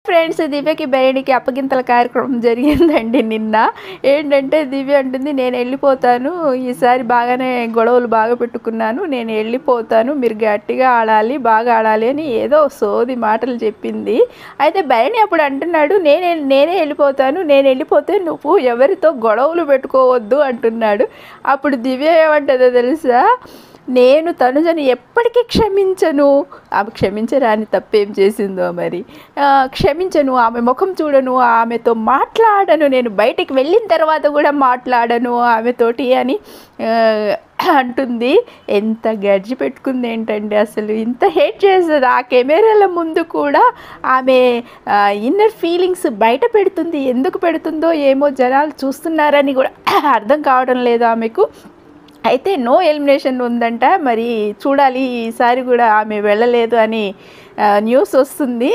Friends, దివ్యకి బయటికి అప్పగింతల కార్యక్రమం జరిగిందండి నిన్న. ఏంటంటే దివ్య అంటుంది, నేను వెళ్ళిపోతాను, ఈసారి బాగానే గొడవలు బాగా పెట్టుకున్నాను, నేను వెళ్ళిపోతాను, మీరు గట్టిగా ఆడాలి, బాగా ఆడాలి అని ఏదో సోది మాటలు చెప్పింది. అయితే భరణి అప్పుడు అంటున్నాడు, నేనే వెళ్ళిపోతాను, నేను వెళ్ళిపోతే నువ్వు ఎవరితో గొడవలు పెట్టుకోవద్దు అంటున్నాడు. అప్పుడు దివ్య ఏమంటుందో తెలుసా, నేను తనుజని ఎప్పటికీ క్షమించను. ఆమె క్షమించరాని తప్పేం చేసిందో మరి. క్షమించను, ఆమె ముఖం చూడను, ఆమెతో మాట్లాడను, నేను బయటికి వెళ్ళిన తర్వాత కూడా మాట్లాడను ఆమెతోటి అని అంటుంది. ఎంత గడ్జి పెట్టుకుంది ఏంటండి, అసలు ఇంత హేట్ చేస్తుంది. ఆ కెమెరాల ముందు కూడా ఆమె ఇన్నర్ ఫీలింగ్స్ బయట పెడుతుంది. ఎందుకు పెడుతుందో ఏమో, జనాలు చూస్తున్నారని కూడా అర్థం కావడం లేదు ఆమెకు. అయితే నో ఎలిమినేషన్ ఉందంట, మరి చూడాలి ఈసారి కూడా ఆమె వెళ్ళలేదు అని న్యూస్ వస్తుంది.